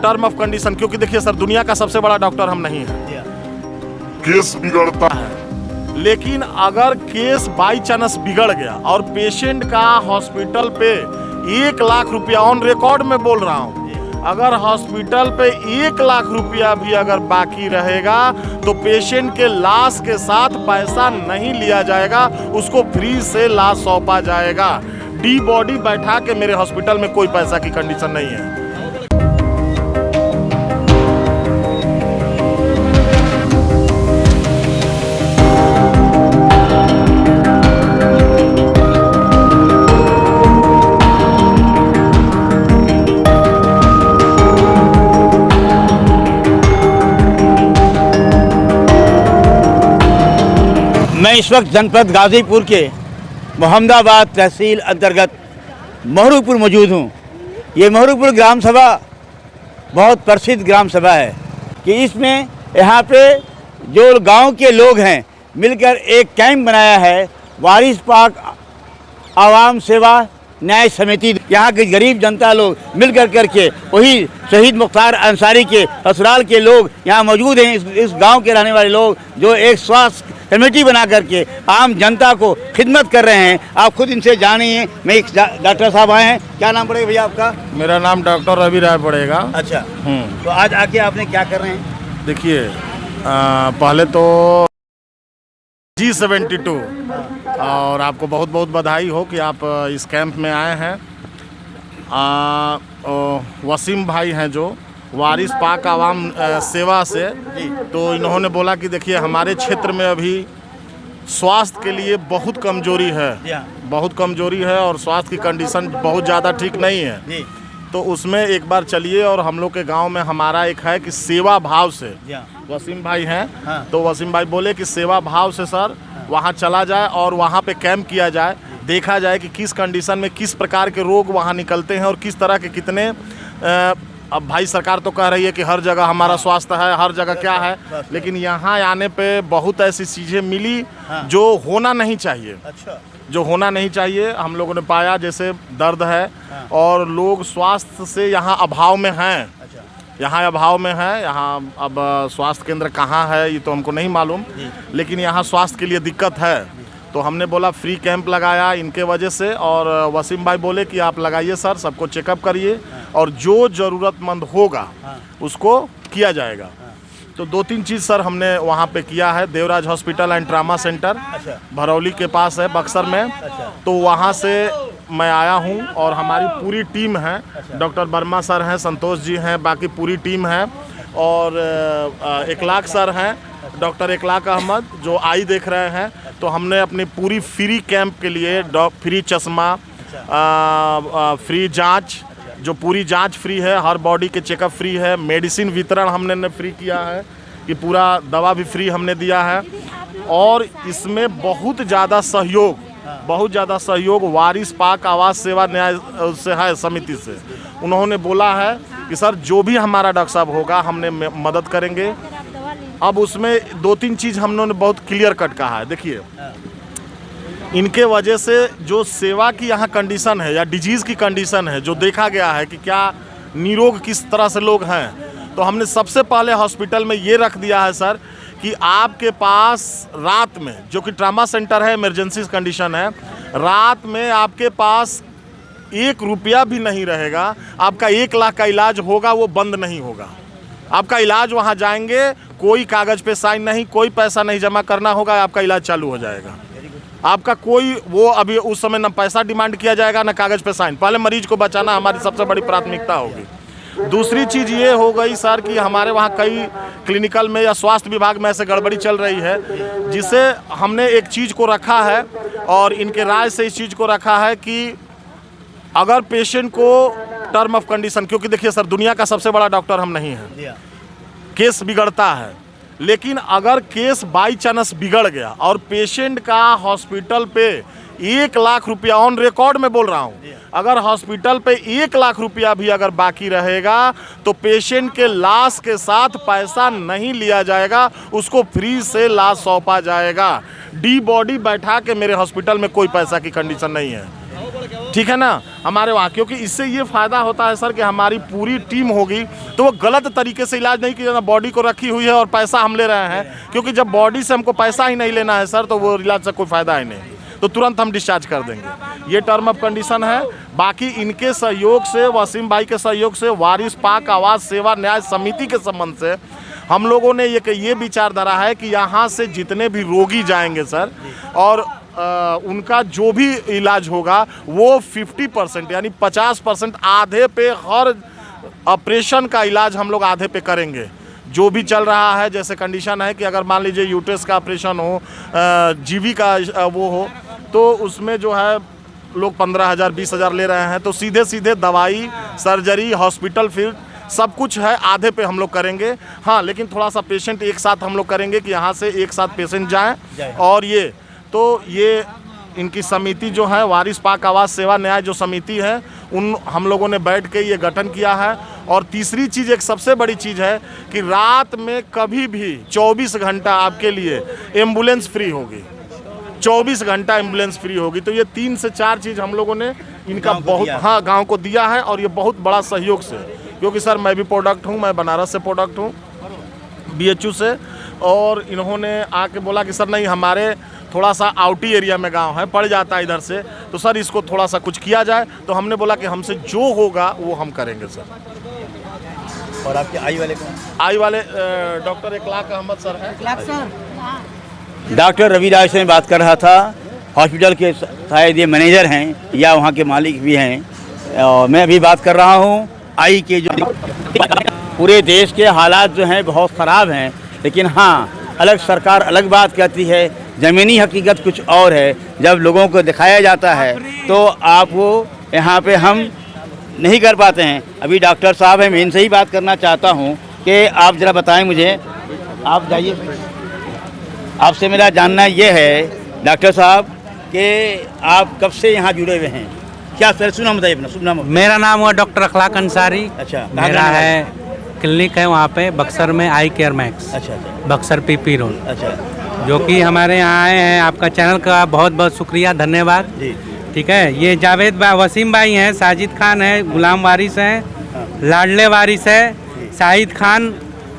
Term of condition, क्योंकि देखिए sir, दुनिया का सबसे बड़ा डॉक्टर हम नहीं है, केस बिगड़ता है। लेकिन अगर केस बाई चांस बिगड़ गया और पेशेंट का हॉस्पिटल पे 1 लाख रुपया, ऑन रिकॉर्ड में बोल रहा हूँ, अगर हॉस्पिटल पे 1 लाख रुपया भी अगर बाकी रहेगा तो पेशेंट के लाश के साथ पैसा नहीं लिया जाएगा, उसको फ्री से लाश सौंपा जाएगा। डी बॉडी बैठा के मेरे हॉस्पिटल में कोई पैसा की कंडीशन नहीं है। मैं इस वक्त जनपद गाजीपुर के मोहम्मदाबाद तहसील अंतर्गत महरूपुर मौजूद हूँ। ये महरूपुर ग्राम सभा बहुत प्रसिद्ध ग्राम सभा है कि इसमें यहाँ पे जो गांव के लोग हैं मिलकर एक कैंप बनाया है, वारिस पाक आवाम सेवा न्याय समिति। यहाँ के गरीब जनता लोग मिलकर करके वही शहीद मुख्तार अंसारी के ससुराल के लोग यहाँ मौजूद हैं। इस गांव के रहने वाले लोग जो एक स्वास्थ्य कमेटी बना करके आम जनता को खिदमत कर रहे हैं। आप खुद इनसे जानिए। मैं एक डॉक्टर साहब आए हैं, क्या नाम पड़ेगा भैया आपका? मेरा नाम डॉक्टर रवि राय पड़ेगा। अच्छा, तो आज आके आपने क्या कर रहे हैं? देखिए, पहले तो G72 और आपको बहुत बहुत बधाई हो कि आप इस कैंप में आए हैं। वसीम भाई हैं जो वारिस पाक आवाम सेवा से, तो इन्होंने बोला कि देखिए हमारे क्षेत्र में अभी स्वास्थ्य के लिए बहुत कमजोरी है और स्वास्थ्य की कंडीशन बहुत ज़्यादा ठीक नहीं है। तो उसमें एक बार चलिए, और हम लोग के गांव में हमारा एक है कि सेवा भाव से, वसीम भाई हैं, तो वसीम भाई बोले कि सेवा भाव से सर वहाँ चला जाए और वहाँ पे कैंप किया जाए, देखा जाए कि किस कंडीशन में किस प्रकार के रोग वहाँ निकलते हैं और किस तरह के कितने। अब भाई सरकार तो कह रही है कि हर जगह हमारा स्वास्थ्य है, हर जगह क्या है, लेकिन यहाँ आने पे बहुत ऐसी चीज़ें मिली जो होना नहीं चाहिए। जो होना नहीं चाहिए हम लोगों ने पाया, जैसे दर्द है और लोग स्वास्थ्य से यहाँ अभाव में हैं। यहाँ अभाव में है। यहाँ अब स्वास्थ्य केंद्र कहाँ है ये तो हमको नहीं मालूम, लेकिन यहाँ स्वास्थ्य के लिए दिक्कत है। तो हमने बोला फ्री कैंप लगाया इनके वजह से, और वसीम भाई बोले कि आप लगाइए सर, सबको चेकअप करिए और जो ज़रूरतमंद होगा उसको किया जाएगा। तो 2-3 चीज़ सर हमने वहाँ पे किया है। Devraj hospital and trauma centre Bharauli के पास है, बक्सर में। तो वहाँ से मैं आया हूँ और हमारी पूरी टीम है। डॉक्टर वर्मा सर हैं, संतोष जी हैं, बाकी पूरी टीम है। और इकलाक सर हैं, डॉक्टर इकलाक अहमद जो आई देख रहे हैं। तो हमने अपनी पूरी फ्री कैंप के लिए फ्री चश्मा, फ्री जांच, जो पूरी जांच फ्री है, हर बॉडी के चेकअप फ्री है, मेडिसिन वितरण हमने फ्री किया है कि पूरा दवा भी फ्री हमने दिया है। और इसमें बहुत ज़्यादा सहयोग वारिस पाक आवास सेवा न्याय से है, समिति से। उन्होंने बोला है कि सर जो भी हमारा डॉक्टर साहब होगा हमने मदद करेंगे। अब उसमें 2-3 चीज़ हमने बहुत क्लियर कट कहा है। देखिए, इनके वजह से जो सेवा की यहाँ कंडीशन है या डिजीज़ की कंडीशन है, जो देखा गया है कि क्या निरोग किस तरह से लोग हैं, तो हमने सबसे पहले हॉस्पिटल में ये रख दिया है सर कि आपके पास रात में, जो कि ट्रामा सेंटर है, इमरजेंसी कंडीशन है, रात में आपके पास 1 रुपया भी नहीं रहेगा, आपका 1 लाख का इलाज होगा, वो बंद नहीं होगा। आपका इलाज वहाँ जाएंगे, कोई कागज़ पे साइन नहीं, कोई पैसा नहीं जमा करना होगा, आपका इलाज चालू हो जाएगा। आपका कोई वो अभी उस समय ना पैसा डिमांड किया जाएगा ना कागज़ पे साइन। पहले मरीज को बचाना हमारी सबसे बड़ी प्राथमिकता होगी। दूसरी चीज़ ये हो गई सर कि हमारे वहाँ कई क्लिनिकल में या स्वास्थ्य विभाग में ऐसे गड़बड़ी चल रही है, जिसे हमने एक चीज़ को रखा है और इनके राय से इस चीज़ को रखा है कि अगर पेशेंट को टर्म ऑफ कंडीशन, क्योंकि देखिए सर, दुनिया का सबसे बड़ा डॉक्टर हम नहीं हैं, केस बिगड़ता है, लेकिन अगर केस बाई चांस बिगड़ गया और पेशेंट का हॉस्पिटल पे 1 लाख रुपया, ऑन रिकॉर्ड में बोल रहा हूँ, अगर हॉस्पिटल पे 1 लाख रुपया भी अगर बाकी रहेगा तो पेशेंट के लाश के साथ पैसा नहीं लिया जाएगा, उसको फ्री से लाश सौंपा जाएगा। डी बॉडी बैठा के मेरे हॉस्पिटल में कोई पैसा की कंडीशन नहीं है। ठीक है ना, हमारे वहाँ, क्योंकि इससे ये फ़ायदा होता है सर कि हमारी पूरी टीम होगी तो वो गलत तरीके से इलाज नहीं किया जाना, बॉडी को रखी हुई है और पैसा हम ले रहे हैं, क्योंकि जब बॉडी से हमको पैसा ही नहीं लेना है सर तो वो इलाज से कोई फ़ायदा ही नहीं, तो तुरंत हम डिस्चार्ज कर देंगे। ये टर्म ऑफ कंडीशन है। बाकी इनके सहयोग से, वसीम भाई के सहयोग से, वारिस पाक आवाज़ सेवा न्याय समिति के संबंध से हम लोगों ने ये विचार धरा है कि यहाँ से जितने भी रोगी जाएंगे सर और उनका जो भी इलाज होगा वो 50% यानी 50% आधे पे, हर ऑपरेशन का इलाज हम लोग आधे पे करेंगे। जो भी चल रहा है, जैसे कंडीशन है कि अगर मान लीजिए यूट्रस का ऑपरेशन हो, जीवी का वो हो, तो उसमें जो है लोग 15,000 20,000 ले रहे हैं, तो सीधे सीधे दवाई, सर्जरी, हॉस्पिटल फिर सब कुछ है आधे पे हम लोग करेंगे। हाँ, लेकिन थोड़ा सा पेशेंट एक साथ हम लोग करेंगे कि यहाँ से एक साथ पेशेंट जाएँ। और ये इनकी समिति जो है, वारिस पाक आवाज़ सेवा न्याय जो समिति है, उन हम लोगों ने बैठ के ये गठन किया है। और तीसरी चीज़, एक सबसे बड़ी चीज़ है कि रात में कभी भी 24 घंटा आपके लिए एम्बुलेंस फ्री होगी, 24 घंटा एम्बुलेंस फ्री होगी। तो ये 3 से 4 चीज़ हम लोगों ने इनका बहुत, हाँ, गांव को दिया है। और ये बहुत बड़ा सहयोग से, क्योंकि सर मैं भी प्रोडक्ट हूँ, मैं बनारस से प्रोडक्ट हूँ, BHU से, और इन्होंने आके बोला कि सर नहीं, हमारे थोड़ा सा आउटी एरिया में गांव है, पड़ जाता है इधर से, तो सर इसको थोड़ा सा कुछ किया जाए। तो हमने बोला कि हमसे जो होगा वो हम करेंगे सर। और आपके आई वाले कौन? आई वाले डॉक्टर इखलाक अहमद सर हैं। डॉक्टर रविराज से मैं बात कर रहा था, हॉस्पिटल के शायद ये मैनेजर हैं या वहाँ के मालिक भी हैं। और मैं अभी बात कर रहा हूँ आई के, जो पूरे देश के हालात जो हैं बहुत ख़राब हैं, लेकिन हाँ, अलग सरकार अलग बात कहती है, ज़मीनी हकीकत कुछ और है। जब लोगों को दिखाया जाता है तो आप वो यहाँ पे हम नहीं कर पाते हैं। अभी डॉक्टर साहब हैं, मैं इनसे ही बात करना चाहता हूँ कि आप ज़रा बताएं मुझे, आप जाइए, आपसे मेरा जानना ये है डॉक्टर साहब कि आप कब से यहाँ जुड़े हुए हैं? क्या सर, शुभ नाम बताइए अपना, शुभ नाम। मेरा नाम हुआ डॉक्टर अखलाक अंसारी। अच्छा, मेरा है क्लिनिक है वहाँ पे बक्सर में, आई केयर मैक्स। अच्छा, बक्सर PP रोड। अच्छा, जो कि हमारे यहाँ आए हैं। आपका चैनल का बहुत बहुत शुक्रिया, धन्यवाद जी। ठीक है। ये जावेद भाई, वसीम भाई हैं, साजिद खान है, गुलाम वारिस हैं, लाडले वारिस है, शाहिद खान,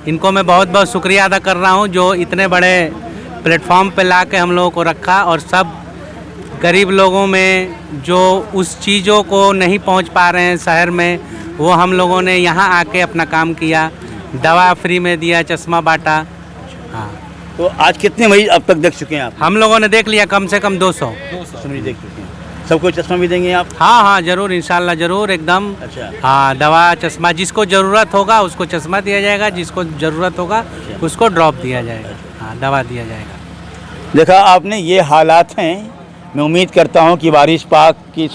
इनको मैं बहुत बहुत शुक्रिया अदा कर रहा हूँ जो इतने बड़े प्लेटफॉर्म पे ला के हम लोगों को रखा। और सब गरीब लोगों में जो उस चीज़ों को नहीं पहुँच पा रहे हैं शहर में, वो हम लोगों ने यहाँ आके अपना काम किया, दवा फ्री में दिया, चश्मा बांटा। हाँ, तो आज कितने मरीज अब तक देख चुके हैं आप? हम लोगों ने देख लिया कम से कम 200 मरीज देख चुके हैं। सबको चश्मा भी देंगे आप? हाँ हाँ, ज़रूर, इंशाल्लाह ज़रूर, एकदम। अच्छा। हाँ, दवा चश्मा जिसको ज़रूरत होगा उसको चश्मा दिया जाएगा, जिसको ज़रूरत होगा उसको ड्रॉप दिया जाएगा, हाँ, दवा दिया जाएगा। देखा आपने, ये हालात हैं। मैं उम्मीद करता हूँ कि वारिस पाक की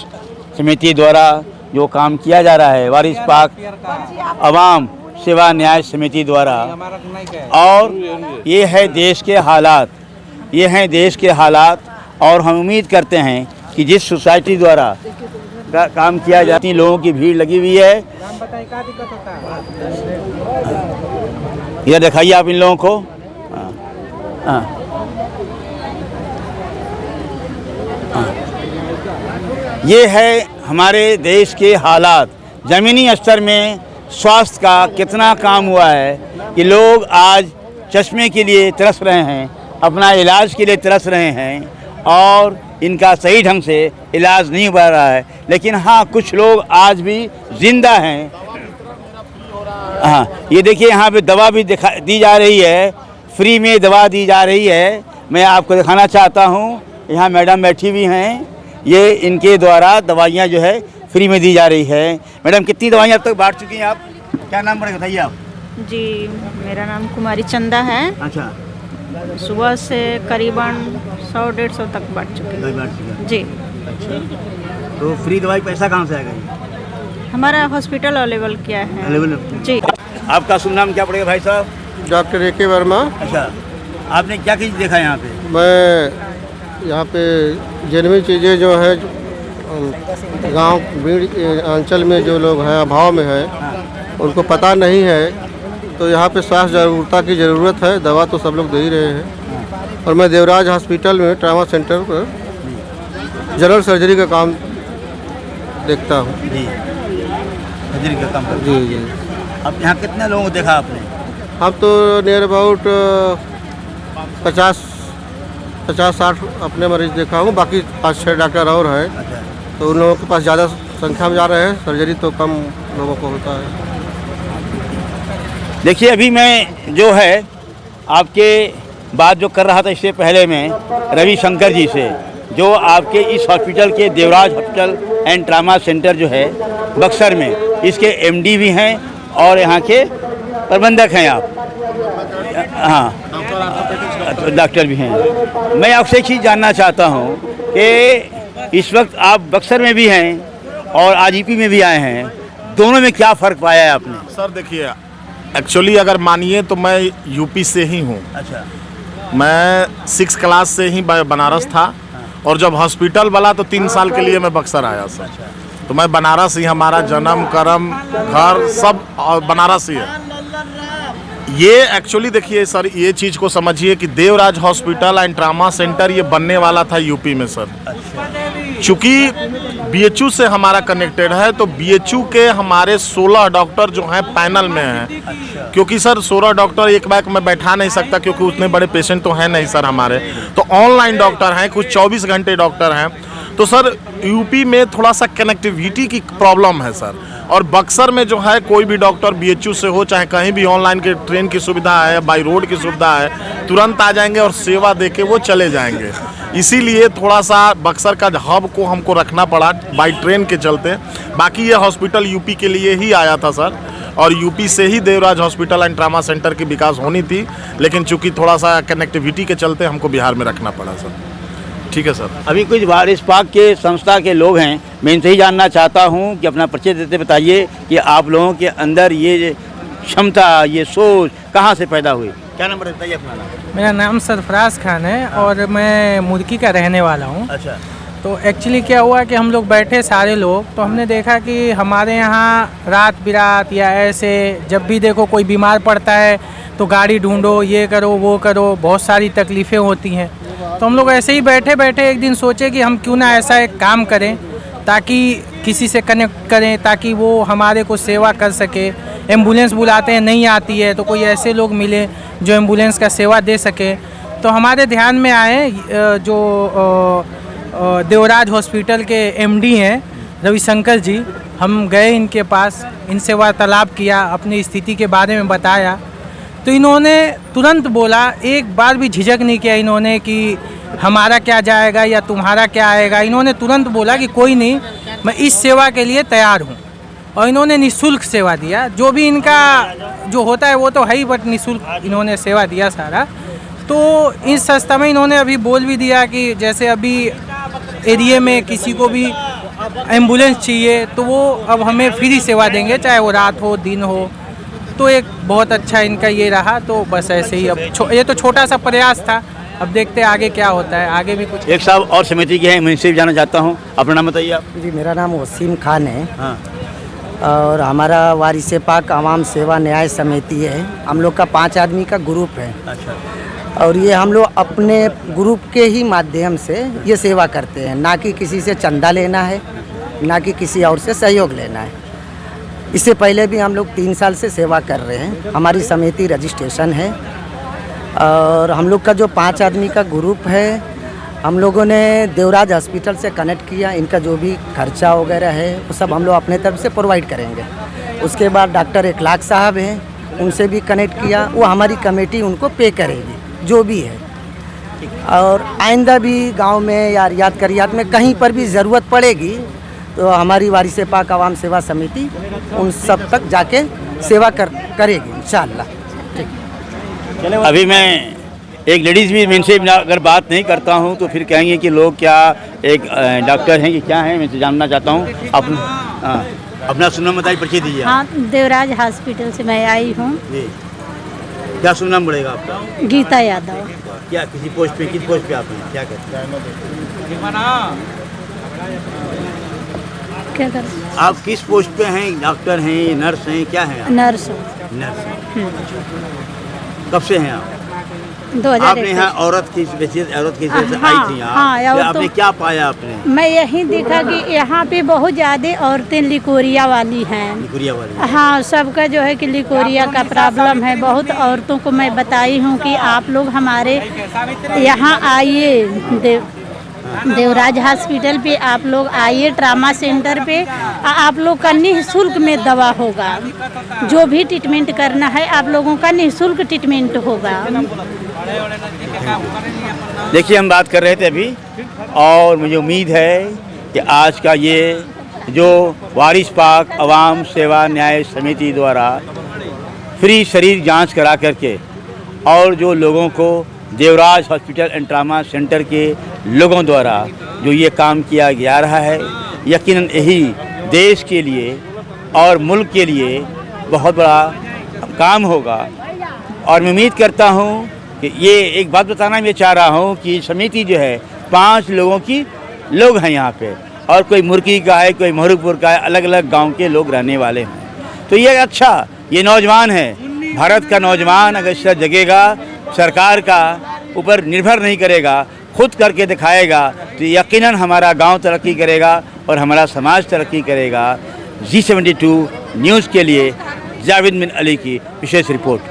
समिति द्वारा जो काम किया जा रहा है, वारिस पाक आवाम सेवा न्याय समिति द्वारा, और ये है देश के हालात, ये हैं देश के हालात। और हम उम्मीद करते हैं कि जिस सोसाइटी द्वारा काम किया जाती है, लोगों की भीड़ लगी हुई है। ये दिखाइए आप इन लोगों को। हाँ, ये है हमारे देश के हालात। ज़मीनी स्तर में स्वास्थ्य का कितना काम हुआ है कि लोग आज चश्मे के लिए तरस रहे हैं, अपना इलाज के लिए तरस रहे हैं, और इनका सही ढंग से इलाज नहीं हो रहा है। लेकिन हाँ, कुछ लोग आज भी ज़िंदा हैं। हाँ, ये देखिए, यहाँ पे दवा भी दी जा रही है, फ्री में दवा दी जा रही है। मैं आपको दिखाना चाहता हूँ, यहाँ मैडम बैठी हुई हैं, ये इनके द्वारा दवाइयाँ जो है फ्री में दी जा रही है। मैडम, कितनी दवाइयाँ अब तक बांट चुकी हैं आप? क्या नाम पड़ेगा बताइए आप। जी, मेरा नाम कुमारी चंदा है। अच्छा, सुबह से करीबन 100-150 तक बांट चुकी दवाई हूँ। बांट चुकी हैं। जी, अच्छा, तो फ्री दवाई पैसा कहाँ से आएगा ये? हमारा हॉस्पिटल अवेलेबल किया है। अवेलेबल? जी। आपका शुभ नाम क्या पड़ेगा भाई साहब? Doctor AK Verma. अच्छा, आपने क्या चीज़ देखा यहाँ पे? मैं यहाँ पे जेनवी चीज़ें जो है गांव भीड़ अंचल में जो लोग हैं अभाव में है, उनको पता नहीं है, तो यहाँ पे स्वास्थ्य जागरूकता की ज़रूरत है। दवा तो सब लोग दे ही रहे हैं। और मैं देवराज हॉस्पिटल में ट्रामा सेंटर पर जनरल सर्जरी का काम देखता हूँ। जी, हाजिरी का काम करते जी जी। हैं। अब यहाँ कितने लोगों को देखा आपने? हम तो नियर अबाउट 50-60 अपने मरीज देखा हूँ, बाकी 5-6 डॉक्टर और हैं, अच्छा, तो उन लोगों के पास ज़्यादा संख्या में जा रहे हैं, सर्जरी तो कम लोगों को होता है। देखिए अभी मैं जो है आपके बात जो कर रहा था इससे पहले मैं रविशंकर जी से, जो आपके इस हॉस्पिटल के Devraj hospital and trauma centre जो है बक्सर में, इसके एमडी भी हैं और यहाँ के प्रबंधक हैं आप। हाँ, डॉक्टर भी हैं। मैं आपसे एक चीज़ जानना चाहता हूँ कि इस वक्त आप बक्सर में भी हैं और आजीपी में भी आए हैं, दोनों में क्या फ़र्क पाया है आपने? सर देखिए, एक्चुअली अगर मानिए तो मैं यूपी से ही हूँ। अच्छा, मैं 6 क्लास से ही बनारस था, और जब हॉस्पिटल वाला तो 3 साल के लिए मैं बक्सर आया सर। तो मैं बनारस ही, हमारा जन्म कर्म घर सब बनारस ही है। ये एक्चुअली देखिए सर, ये चीज़ को समझिए कि Devraj hospital and trauma centre ये बनने वाला था यूपी में सर। चूँकि बीएचयू से हमारा कनेक्टेड है, तो बीएचयू के हमारे 16 डॉक्टर जो हैं पैनल में हैं। क्योंकि सर 16 डॉक्टर एक बैग में बैठा नहीं सकता, क्योंकि उतने बड़े पेशेंट तो हैं नहीं सर हमारे, तो ऑनलाइन डॉक्टर हैं, कुछ 24 घंटे डॉक्टर हैं। तो सर यूपी में थोड़ा सा कनेक्टिविटी की प्रॉब्लम है सर, और बक्सर में जो है कोई भी डॉक्टर बीएचयू से हो, चाहे कहीं भी ऑनलाइन के ट्रेन की सुविधा है, बाई रोड की सुविधा है, तुरंत आ जाएंगे और सेवा दे के वो चले जाएंगे। इसीलिए थोड़ा सा बक्सर का हब को हमको रखना पड़ा बाई ट्रेन के चलते। बाकी ये हॉस्पिटल यूपी के लिए ही आया था सर, और यूपी से ही Devraj hospital and trauma centre की विकास होनी थी, लेकिन चूंकि थोड़ा सा कनेक्टिविटी के चलते हमको बिहार में रखना पड़ा सर। ठीक है सर। अभी कुछ वारिस पाक के संस्था के लोग हैं, मैं इनसे ही जानना चाहता हूं कि अपना परिचय देते बताइए कि आप लोगों के अंदर ये क्षमता, ये सोच कहां से पैदा हुई? क्या नंबर बताइए अपना नाम? मेरा नाम सरफराज खान है और मैं मुर्गी का रहने वाला हूँ। अच्छा, तो एक्चुअली क्या हुआ कि हम लोग बैठे सारे लोग, तो हमने देखा कि हमारे यहाँ रात बिरात या ऐसे जब भी देखो कोई बीमार पड़ता है तो गाड़ी ढूंढो, ये करो वो करो, बहुत सारी तकलीफ़ें होती हैं। तो हम लोग ऐसे ही बैठे बैठे एक दिन सोचे कि हम क्यों ना ऐसा एक काम करें ताकि किसी से कनेक्ट करें, ताकि वो हमारे को सेवा कर सके। एम्बुलेंस बुलाते हैं, नहीं आती है, तो कोई ऐसे लोग मिले जो एम्बुलेंस का सेवा दे सके। तो हमारे ध्यान में आए जो देवराज हॉस्पिटल के एमडी हैं रविशंकर जी। हम गए इनके पास, इनसे वार्तालाप किया, अपनी स्थिति के बारे में बताया, तो इन्होंने तुरंत बोला, एक बार भी झिझक नहीं किया इन्होंने कि हमारा क्या जाएगा या तुम्हारा क्या आएगा। इन्होंने तुरंत बोला कि कोई नहीं, मैं इस सेवा के लिए तैयार हूँ। और इन्होंने निःशुल्क सेवा दिया, जो भी इनका जो होता है वो तो है ही, बट निःशुल्क इन्होंने सेवा दिया सारा। तो इस संस्था में इन्होंने अभी बोल भी दिया कि जैसे अभी एरिया में किसी को भी एम्बुलेंस चाहिए तो वो अब हमें फ्री सेवा देंगे, चाहे वो रात हो दिन हो। तो एक बहुत अच्छा इनका ये रहा। तो बस ऐसे ही, अब ये तो छोटा सा प्रयास था, अब देखते हैं आगे क्या होता है। आगे भी कुछ एक साहब और समिति के हैं, मैं इनसे भी जानना चाहता हूँ, अपना नाम बताइए आप। जी, मेरा नाम वसीम खान है। हाँ, और हमारा वारिस पाक आवाम सेवा न्याय समिति है। हम लोग का 5 आदमी का ग्रुप है। अच्छा, और ये हम लोग अपने ग्रुप के ही माध्यम से ये सेवा करते हैं, ना कि किसी से चंदा लेना है, ना कि किसी और से सहयोग लेना है। इससे पहले भी हम लोग 3 साल से सेवा कर रहे हैं। हमारी समिति रजिस्ट्रेशन है। और हम लोग का जो 5 आदमी का ग्रुप है, हम लोगों ने देवराज हॉस्पिटल से कनेक्ट किया। इनका जो भी खर्चा वगैरह है वो सब हम लोग अपने तरफ से प्रोवाइड करेंगे। उसके बाद डॉक्टर इखलाक साहब हैं, उनसे भी कनेक्ट किया, वो हमारी कमेटी उनको पे करेगी जो भी है। और आइंदा भी गांव में या रियात करियात में कहीं पर भी ज़रूरत पड़ेगी तो हमारी वारिस पाक आवाम सेवा समिति उन सब तक जाके सेवा करेगी इंशाअल्लाह। ठीक। अभी मैं एक लेडीज़ भी, मैं इनसे अगर बात नहीं करता हूँ तो फिर कहेंगे कि लोग क्या एक डॉक्टर हैं कि क्या हैं, मैं जानना चाहता हूँ। अपना सुनाम बताइए, परिचय दीजिए। हाँ, देवराज हॉस्पिटल से मैं आई हूँ। जी, क्या सुनाम पड़ेगा आपका? गीता यादव। क्या किसी पोस्ट पे, किस पोस्ट पे आप हैं, क्या करते हैं? क्या कर? आप किस पोस्ट पे हैं? डॉक्टर हैं, नर्स हैं, क्या हैं आप? नर्स। नर्स। कब से हैं आप? आपने यहाँ औरत की औरत की से आई थी यहाँ, हाँ, तो आपने क्या पाया आपने? मैं यही देखा कि यहाँ पे बहुत ज़्यादा औरतें लिकोरिया वाली हैं। लिकोरिया वाली? हाँ, सबका जो है कि लिकोरिया का प्रॉब्लम है। बहुत औरतों को मैं बताई हूँ कि आप लोग हमारे यहाँ आइए, देवराज हॉस्पिटल पे आप लोग आइए, ट्रामा सेंटर पे आप लोग का निःशुल्क में दवा होगा। जो भी ट्रीटमेंट करना है आप लोगों का निःशुल्क ट्रीटमेंट होगा। देखिए, हम बात कर रहे थे अभी, और मुझे उम्मीद है कि आज का ये जो वारिस पाक अवाम सेवा न्याय समिति द्वारा फ्री शरीर जांच करा करके और जो लोगों को Devraj hospital and trauma centre के लोगों द्वारा जो ये काम किया जा रहा है, यकीनन यही देश के लिए और मुल्क के लिए बहुत बड़ा काम होगा। और मैं उम्मीद करता हूँ कि ये एक बात बताना मैं चाह रहा हूँ कि समिति जो है 5 लोगों की लोग हैं यहाँ पे, और कोई मुर्की का है, कोई महरूपुर का है, अलग अलग गांव के लोग रहने वाले हैं। तो ये अच्छा, ये नौजवान है, भारत का नौजवान अगर इस तरह जगेगा, सरकार का ऊपर निर्भर नहीं करेगा, खुद करके दिखाएगा, तो यकीनन हमारा गांव तरक्की करेगा और हमारा समाज तरक्की करेगा। G72 न्यूज़ के लिए जावेद बिन अली की विशेष रिपोर्ट।